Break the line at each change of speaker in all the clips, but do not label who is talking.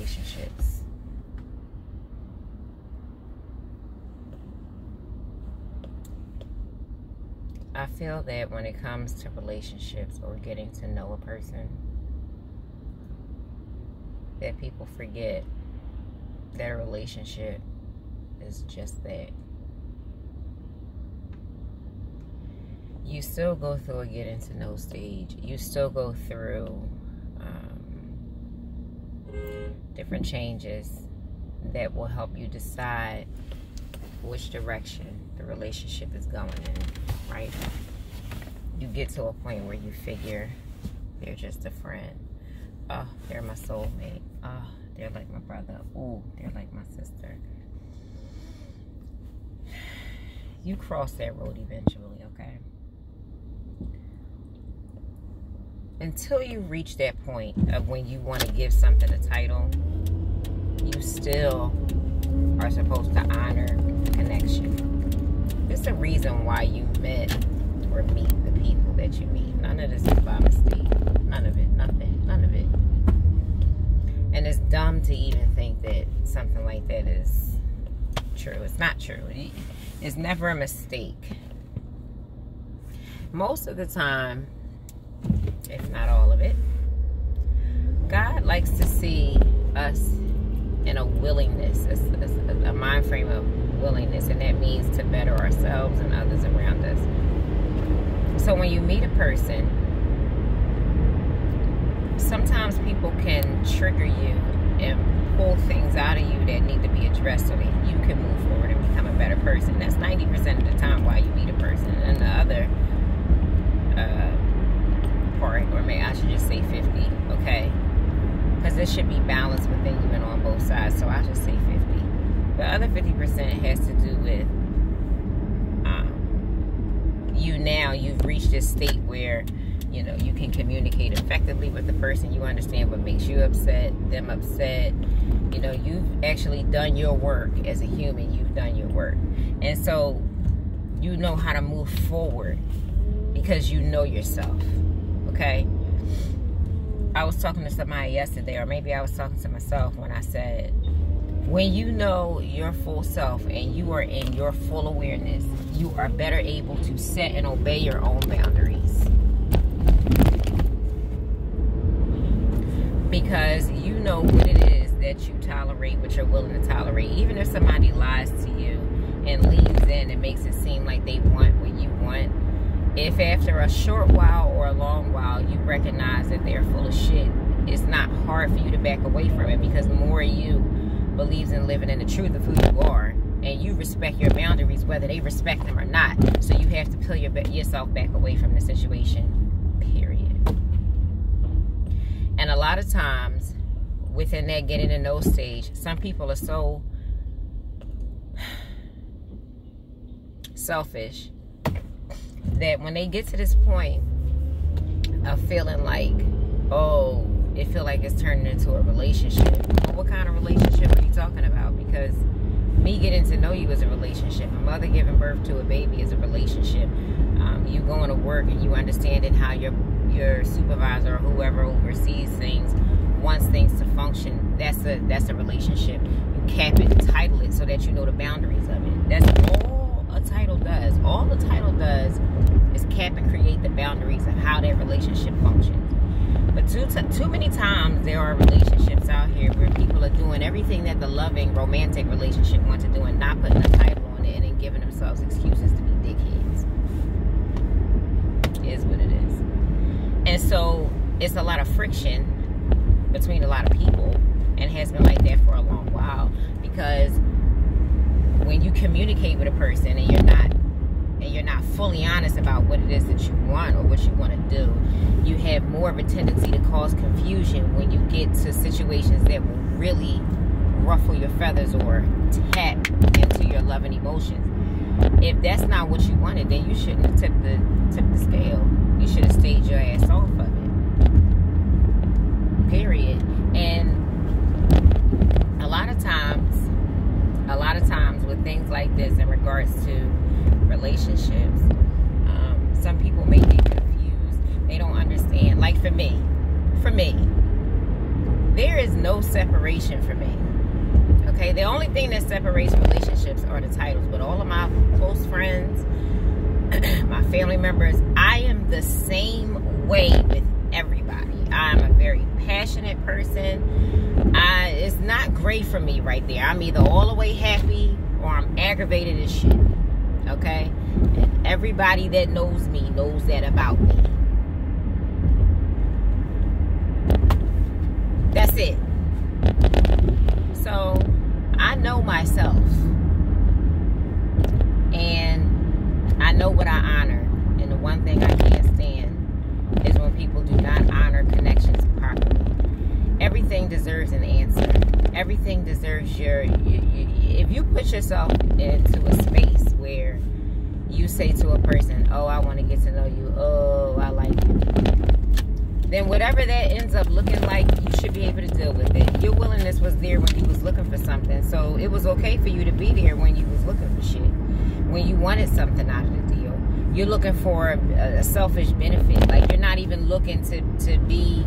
relationships. I feel that when it comes to relationships or getting to know a person, that people forget that a relationship is just that. You still go through a getting to know stage. You still go through different changes that will help you decide which direction the relationship is going in, right? You get to a point where you figure they're just a friend. Oh, they're my soulmate. Oh, they're like my brother. Ooh, they're like my sister. You cross that road eventually, okay? Until you reach that point of when you want to give something a title, you still are supposed to honor the connection. It's the reason why you met or meet the people that you meet. None of this is by mistake. None of it. Nothing. None of it. And it's dumb to even think that something like that is true. It's not true. It's never a mistake. Most of the time, if not all of it, God likes to see us in a willingness, a mind frame of willingness, and that means to better ourselves and others around us. So when you meet a person, sometimes people can trigger you and pull things out of you that need to be addressed so that you can move forward and become a better person. That's 90% of the time why you meet a person. And the other part, or maybe I should just say 50, okay? Because this should be balanced within you and on both sides, so I should say 50. The other 50% has to do with you've reached this state where, you know, you can communicate effectively with the person. You understand what makes you upset, them upset. You know, you've actually done your work as a human. You've done your work. And so you know how to move forward because you know yourself, okay? I was talking to somebody yesterday, or maybe I was talking to myself when I said, when you know your full self and you are in your full awareness, you are better able to set and obey your own boundaries. Because you know what it is that you tolerate, what you're willing to tolerate. Even if somebody lies to you and leans in and makes it seem like they want what you want, if after a short while or a long while you recognize that they're full of shit, it's not hard for you to back away from it, because the more you believes in living in the truth of who you are, and you respect your boundaries whether they respect them or not. So you have to pull yourself back away from the situation, period. And a lot of times within that getting to know stage, some people are so selfish that when they get to this point of feeling like, oh, it feel like it's turning into a relationship. Well, what kind of relationship are you talking about? Because me getting to know you is a relationship. A mother giving birth to a baby is a relationship. You going to work and you understanding how your supervisor or whoever oversees things wants things to function. That's a relationship. You cap it, title it, so that you know the boundaries of it. That's all a title does. All the title does is cap and create the boundaries of how that relationship functions. But too many times there are relationships out here where people are doing everything that the loving romantic relationship wants to do and not putting a title on it and then giving themselves excuses to be dickheads. It is what it is. And so it's a lot of friction between a lot of people, and has been like that for a long while, because when you communicate with a person and you're not fully honest about what it is that you want or what you want to do, you have more of a tendency to cause confusion when you get to situations that will really ruffle your feathers or tap into your love and emotions. If that's not what you wanted, then you shouldn't have tipped the scale. You should have stayed your ass off of it. Period. And a lot of times with things like this in regards to relationships, some people may get confused. They don't understand. Like for me, there is no separation for me. Okay, the only thing that separates relationships are the titles. But all of my close friends, my family members, I am the same way with everybody. I'm a very passionate person. It's not great for me right there. I'm either all the way happy or I'm aggravated as shit. Okay? And everybody that knows me knows that about me. That's it. So, I know myself. And I know what I honor. And the one thing I can't stand is when people do not honor connections properly. Everything deserves an answer. Everything deserves if you put yourself into a space where you say to a person, oh, I want to get to know you. Oh, I like you. Then whatever that ends up looking like, you should be able to deal with it. Your willingness was there when you was looking for something. So it was okay for you to be there when you was looking for shit. When you wanted something out of the deal. You're looking for a selfish benefit. Like, you're not even looking to be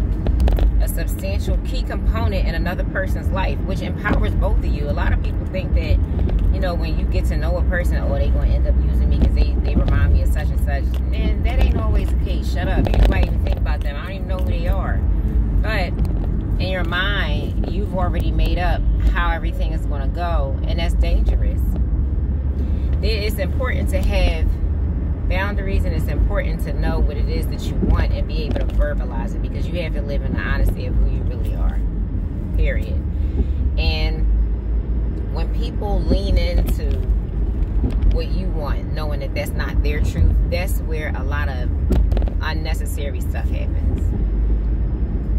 a substantial key component in another person's life, which empowers both of you. A lot of people think that, you know, when you get to know a person, oh, they going to end up using me because they remind me of such and such. Man, that ain't always the case. Shut up. Ain't nobody even think about them. I don't even know who they are. But in your mind, you've already made up how everything is going to go, and that's dangerous. It's important to have boundaries, and it's important to know what it is that you want and be able to verbalize it, because you have to live in the honesty of who you really are, period. And when people lean into what you want, knowing that that's not their truth, that's where a lot of unnecessary stuff happens.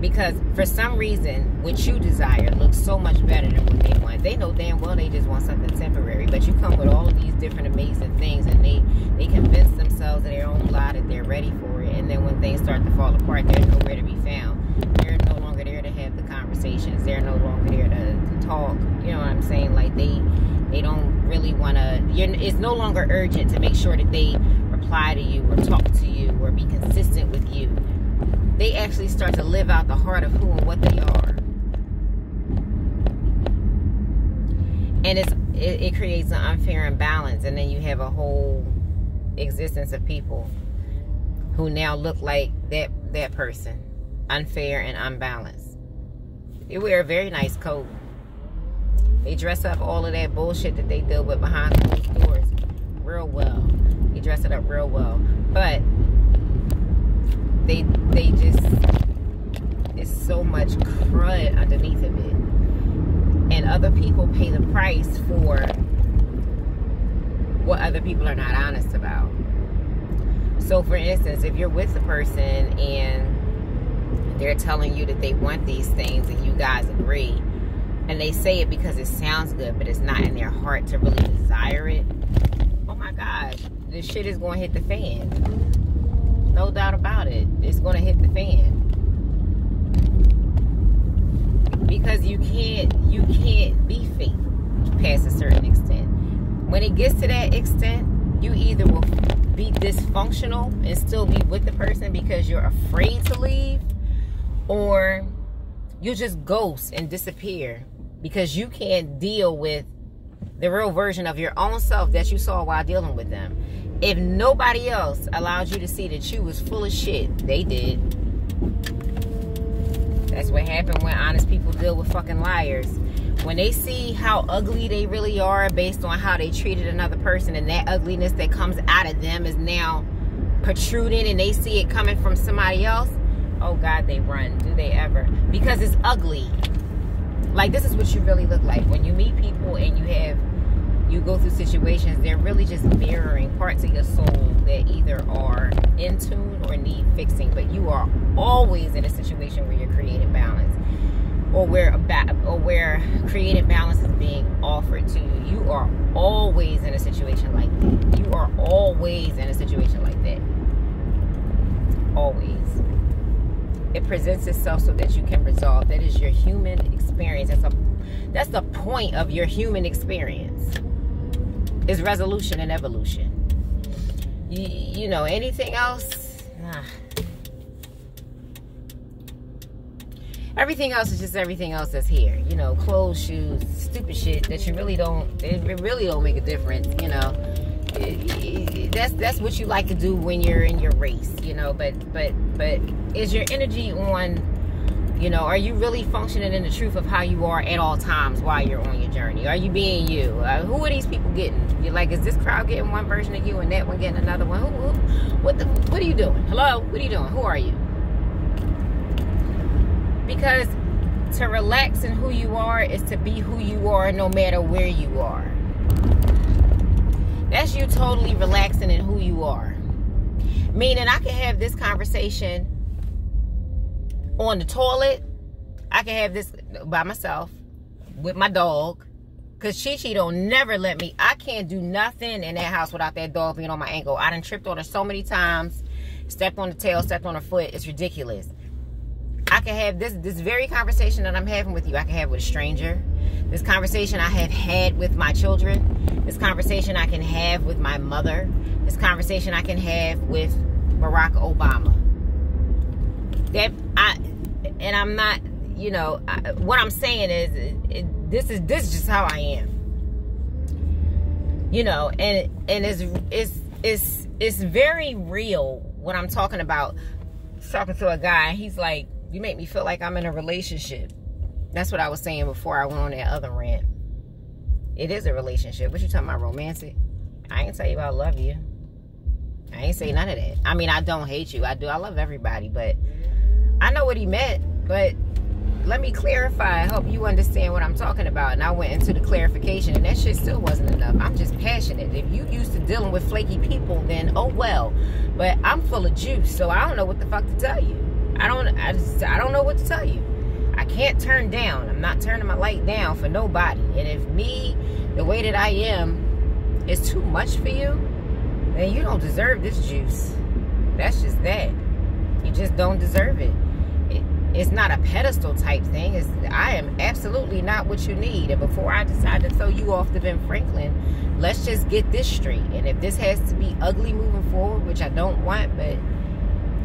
Because for some reason, what you desire looks so much better than what they want. They know damn well they just want something temporary, but you come with all of these different amazing things, and they convince themselves in their own lie that they're ready for it. And then when things start to fall apart, they're nowhere to be found. They're no longer there to have the conversations. They're no longer there to talk. You know what I'm saying? Like, they don't really want to. It's no longer urgent to make sure that they reply to you or talk to you or be consistent with you. They actually start to live out the heart of who and what they are. And it creates an unfair imbalance. And then you have a whole existence of people who now look like that person. Unfair and unbalanced. They wear a very nice coat. They dress up all of that bullshit that they deal with behind closed doors real well. They dress it up real well. But they just, it's so much crud underneath of it. And other people pay the price for what other people are not honest about. So for instance, if you're with a person and they're telling you that they want these things and you guys agree, and they say it because it sounds good, but it's not in their heart to really desire it, oh my gosh, this shit is going to hit the fan. No doubt about it. It's going to hit the fan. Because you can't be fake past a certain extent. When it gets to that extent, you either will be dysfunctional and still be with the person because you're afraid to leave, or you'll just ghost and disappear because you can't deal with the real version of your own self that you saw while dealing with them. If nobody else allowed you to see that you was full of shit, they did. That's what happened when honest people deal with fucking liars. When they see how ugly they really are based on how they treated another person, and that ugliness that comes out of them is now protruding, and they see it coming from somebody else, oh God, they run. Do they ever? Because it's ugly. Like, this is what you really look like. When you meet people and you go through situations, they're really just mirroring parts of your soul that either are in tune or need fixing. But you are always in a situation where you're creating balance, or where creative balance is being offered to you. You are always in a situation like that. You are always in a situation like that. Always. It presents itself so that you can resolve. That is your human experience. That's the point of your human experience. Is resolution and evolution. You know, anything else? Nah. Everything else is just everything else that's here. You know, clothes, shoes, stupid shit that you really don't, it really don't make a difference, you know. That's what you like to do when you're in your race, you know, but is your energy on, you know, are you really functioning in the truth of how you are at all times while you're on your journey? Are you being you? Who are these people getting? You're like, is this crowd getting one version of you and that one getting another one? What are you doing? Hello? What are you doing? Who are you? Because to relax in who you are is to be who you are no matter where you are. That's you totally relaxing in who you are. Meaning I can have this conversation on the toilet. I can have this by myself with my dog. Because Chi-Chi don't never let me. I can't do nothing in that house without that dog being on my ankle. I done tripped on her so many times. Stepped on the tail, stepped on her foot. It's ridiculous. I can have this very conversation that I'm having with you. I can have with a stranger. This conversation I have had with my children. This conversation I can have with my mother. This conversation I can have with Barack Obama. I'm not, you know, what I'm saying is, this is just how I am. You know, and it's very real when I'm talking about, talking to a guy. He's like, you make me feel like I'm in a relationship. That's what I was saying before I went on that other rant. It is a relationship. What you talking about, romantic? I ain't tell you I love you. I ain't say none of that. I mean, I don't hate you. I do. I love everybody. But I know what he meant. But let me clarify, help you understand what I'm talking about. And I went into the clarification, and that shit still wasn't enough. I'm just passionate. If you used to dealing with flaky people, then oh well. But I'm full of juice, so I don't know what the fuck to tell you. I don't know what to tell you. I can't turn down. I'm not turning my light down for nobody. And if me, the way that I am, is too much for you, then you don't deserve this juice. That's just that. You just don't deserve it. It's not a pedestal type thing. I am absolutely not what you need. And before I decide to throw you off to Ben Franklin, let's just get this straight. And if this has to be ugly moving forward, which I don't want, but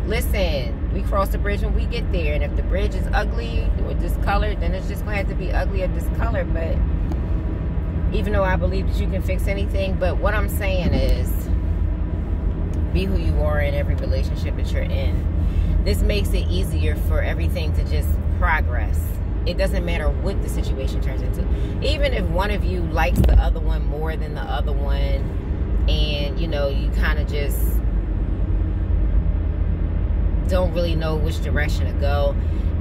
listen, we cross the bridge when we get there. And if the bridge is ugly or discolored, then it's just going to have to be ugly or discolored. But even though I believe that you can fix anything, but what I'm saying is, be who you are in every relationship that you're in. This makes it easier for everything to just progress. It doesn't matter what the situation turns into. Even if one of you likes the other one more than the other one, and, you know, you kind of just don't really know which direction to go.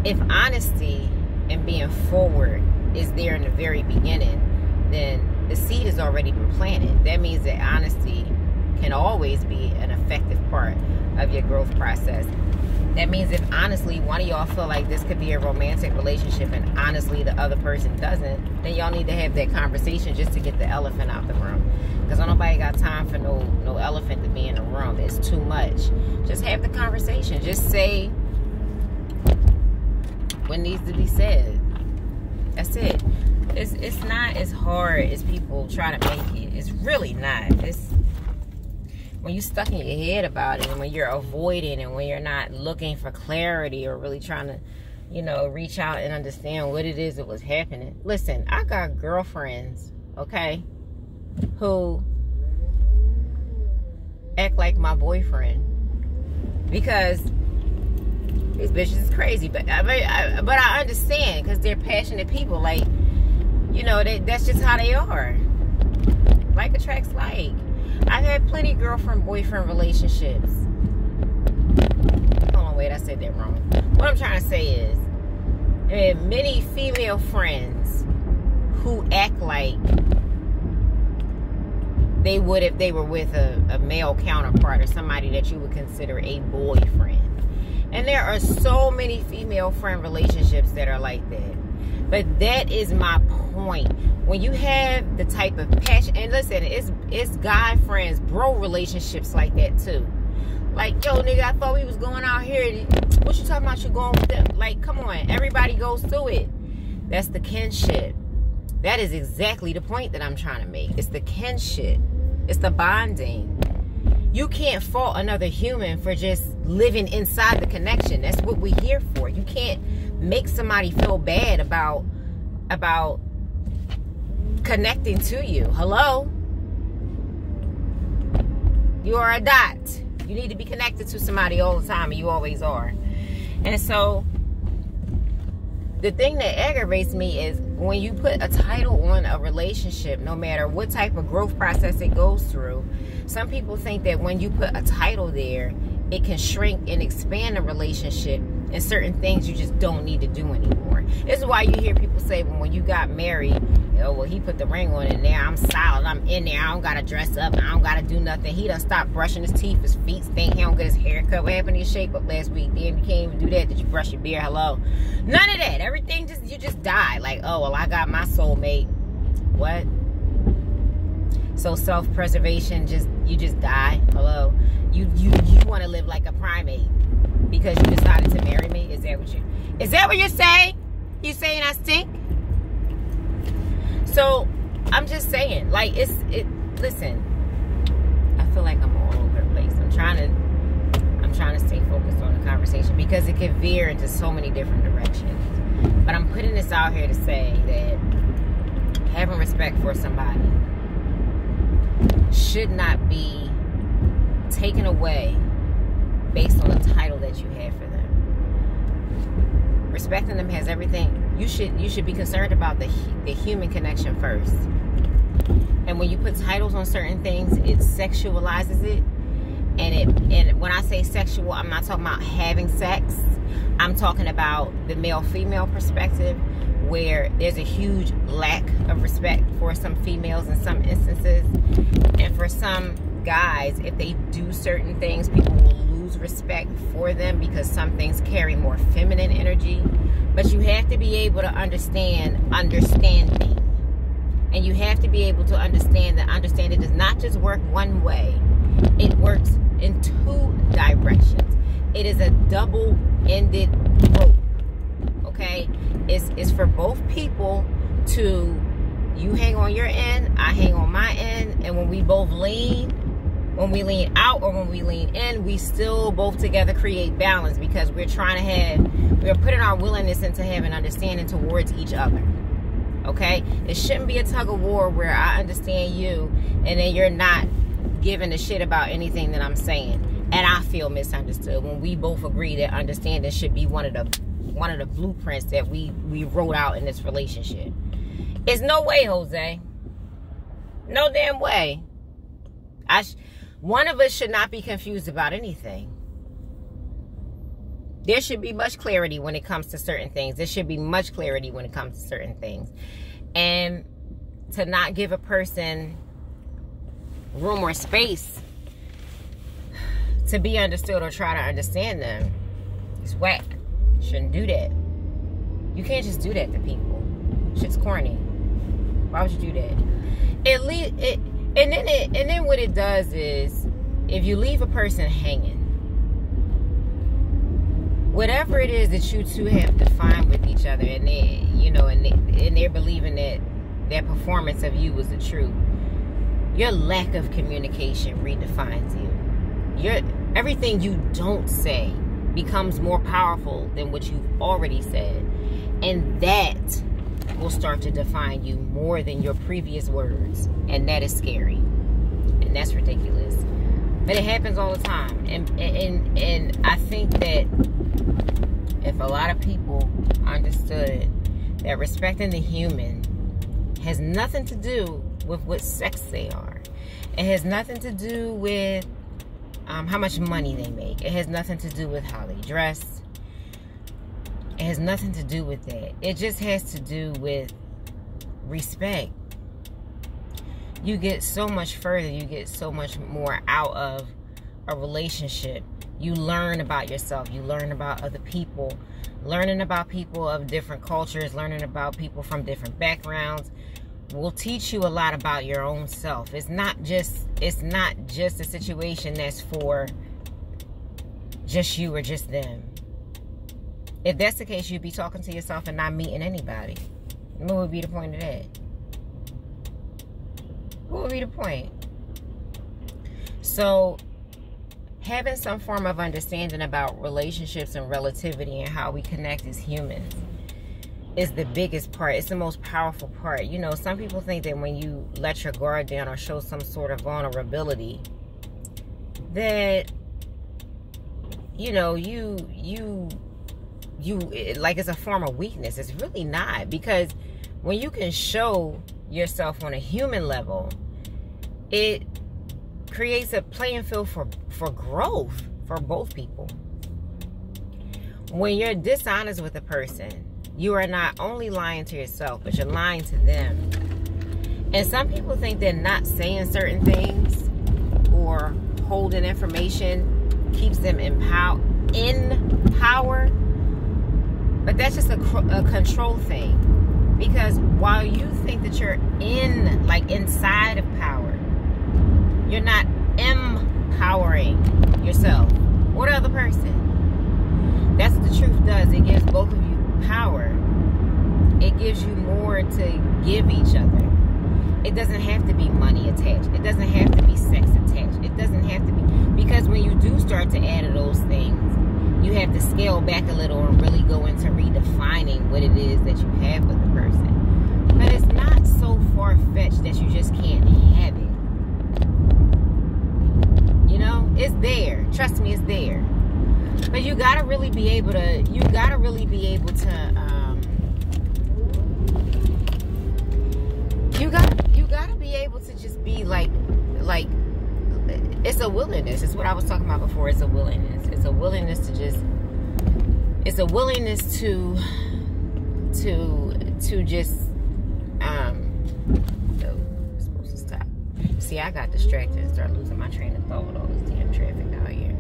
If honesty and being forward is there in the very beginning, then the seed has already been planted. That means that honesty can always be an effective part of your growth process. That means if honestly one of y'all feel like this could be a romantic relationship and honestly the other person doesn't, then y'all need to have that conversation just to get the elephant out the room. Because nobody got time for no elephant to be in the room. It's too much. Just have the conversation. Just say what needs to be said. That's it. It's not as hard as people try to make it. It's really not. It's when you're stuck in your head about it, and when you're avoiding, and when you're not looking for clarity or really trying to, you know, reach out and understand what it is that was happening. Listen, I got girlfriends, okay, who act like my boyfriend because these bitches is crazy. But I understand because they're passionate people. Like, you know, that's just how they are. Like attracts like. I've had plenty girlfriend-boyfriend relationships. Hold on, wait, I said that wrong. What I'm trying to say is, I have many female friends who act like they would if they were with a male counterpart or somebody that you would consider a boyfriend. And there are so many female friend relationships that are like that. But that is my point. When you have the type of passion, and listen, it's guy friends, bro relationships like that too. Like, yo, nigga, I thought we was going out here. What you talking about? You going with them? Like, come on. Everybody goes through it. That's the kinship. That is exactly the point that I'm trying to make. It's the kinship. It's the bonding. You can't fault another human for just living inside the connection. That's what we're here for. You can't make somebody feel bad about connecting to you. Hello? You are a dot. You need to be connected to somebody all the time, and you always are. And so the thing that aggravates me is when you put a title on a relationship, no matter what type of growth process it goes through, some people think that when you put a title there, it can shrink and expand a relationship, and certain things you just don't need to do anymore. This is why you hear people say, when you got married, oh, well, he put the ring on it there, I'm solid, I'm in there, I don't gotta dress up, I don't gotta do nothing. He done stopped brushing his teeth, his feet stink, he don't get his hair cut. What happened to your shape up last week? Damn, you can't even do that. Did you brush your beard? Hello? None of that. Everything you just died. Like, oh, well, I got my soulmate. What? So self-preservation, you just die? Hello? You want to live like a primate because you decided to marry me? Is that what you're saying? You saying I stink? So I'm just saying, like, listen, I feel like I'm all over the place. I'm trying to stay focused on the conversation because it can veer into so many different directions. But I'm putting this out here to say that having respect for somebody should not be taken away based on the title that you have for them. Respecting them has everything. You should be concerned about the human connection first. And when you put titles on certain things, it sexualizes it. And when I say sexual, I'm not talking about having sex. I'm talking about the male-female perspective, where there's a huge lack of respect for some females in some instances. And for some guys, if they do certain things, people will lose respect for them because some things carry more feminine energy. But you have to be able to understand understanding. And you have to be able to understand that understanding does not just work one way. It works in two directions. It is a double-ended rope. Okay? It's for both people to, you hang on your end, I hang on my end, and when we both lean, when we lean out or when we lean in, we still both together create balance because we're putting our willingness into having understanding towards each other. Okay? It shouldn't be a tug of war where I understand you and then you're not giving a shit about anything that I'm saying. And I feel misunderstood when we both agree that understanding should be one of the blueprints that we wrote out in this relationship. It's no way, Jose. No damn way. One of us should not be confused about anything. There should be much clarity when it comes to certain things. There should be much clarity when it comes to certain things. And to not give a person room or space to be understood or try to understand them is whack. Shouldn't do that. You can't just do that to people. Shit's corny. Why would you do that? And then what it does is, if you leave a person hanging, whatever it is that you two have defined with each other, and they're believing that their performance of you was the truth, your lack of communication redefines you. Everything you don't say becomes more powerful than what you've already said, and that will start to define you more than your previous words, and that is scary, and that's ridiculous. But it happens all the time, and I think that if a lot of people understood that respecting the human has nothing to do with what sex they are, it has nothing to do with how much money they make, it has nothing to do with how they dress, it has nothing to do with that. It just has to do with respect. You get so much further, you get so much more out of a relationship. You learn about yourself, you learn about other people, learning about people of different cultures, learning about people from different backgrounds will teach you a lot about your own self. It's not just a situation that's for just you or just them. If that's the case, you'd be talking to yourself and not meeting anybody. What would be the point of that? What would be the point? So, having some form of understanding about relationships and relativity and how we connect as humans is the biggest part. It's the most powerful part. You know, some people think that when you let your guard down or show some sort of vulnerability, that, you know, you like it's a form of weakness. It's really not, because when you can show yourself on a human level, it creates a playing field for growth for both people. When you're dishonest with a person, you are not only lying to yourself, but you're lying to them. And some people think that not saying certain things or holding information keeps them in power. But that's just a control thing. Because while you think that you're inside of power, you're not empowering yourself or the other person. That's what the truth does. It gives both of you power. It gives you more to give each other. It doesn't have to be money attached. It doesn't have to be sex attached. It doesn't have to be, because when you do start to add those things, you have to scale back a little and really go into redefining what it is that you have with the person. But it's not so far-fetched that you just can't have it. You know, it's there. Trust me, it's there. But you gotta really be able to, you gotta be able to just be like, it's a willingness. It's what I was talking about before. It's a willingness. It's a willingness to just, it's a willingness to just, so I'm supposed to stop. See, I got distracted and started losing my train of thought with all this damn traffic out here.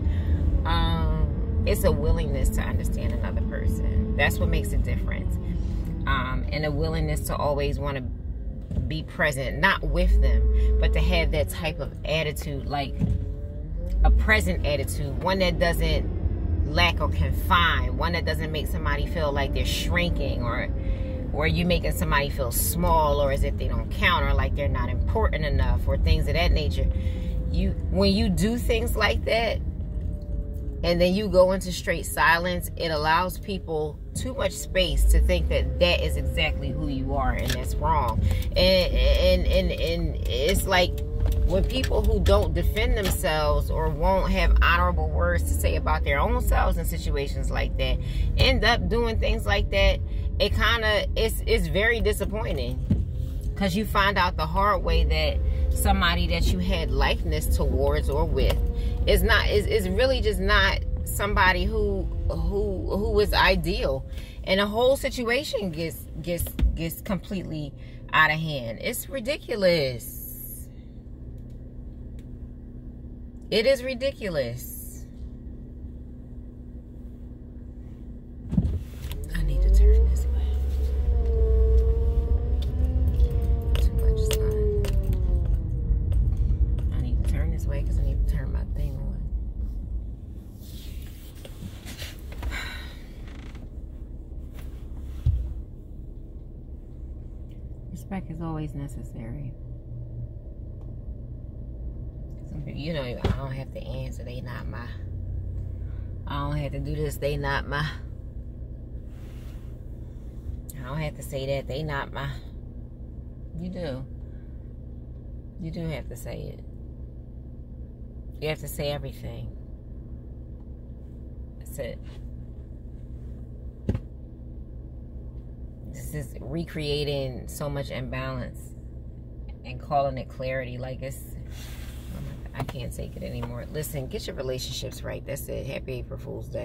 It's a willingness to understand another person. That's what makes a difference. And a willingness to always want to be present, not with them, but to have that type of attitude, like a present attitude, one that doesn't lack or confine, one that doesn't make somebody feel like they're shrinking, or you making somebody feel small, or as if they don't count, or like they're not important enough, or things of that nature. When you do things like that, and then you go into straight silence, it allows people too much space to think that that is exactly who you are, and that's wrong. And it's like when people who don't defend themselves or won't have honorable words to say about their own selves in situations like that end up doing things like that, it's very disappointing, because you find out the hard way that somebody that you had likeness towards or with is really just not somebody who is ideal, and the whole situation gets completely out of hand. It's ridiculous. It is ridiculous. I need to turn this way. Too much sun. I need to turn this way because I need to turn my thing on. Respect is always necessary. You know, I don't have to answer. They not my. I don't have to do this. They not my. I don't have to say that. They not my. You do. You do have to say it. You have to say everything. That's it. This is recreating so much imbalance and calling it clarity. Like I can't take it anymore. Listen, get your relationships right. That's it. Happy April Fool's Day.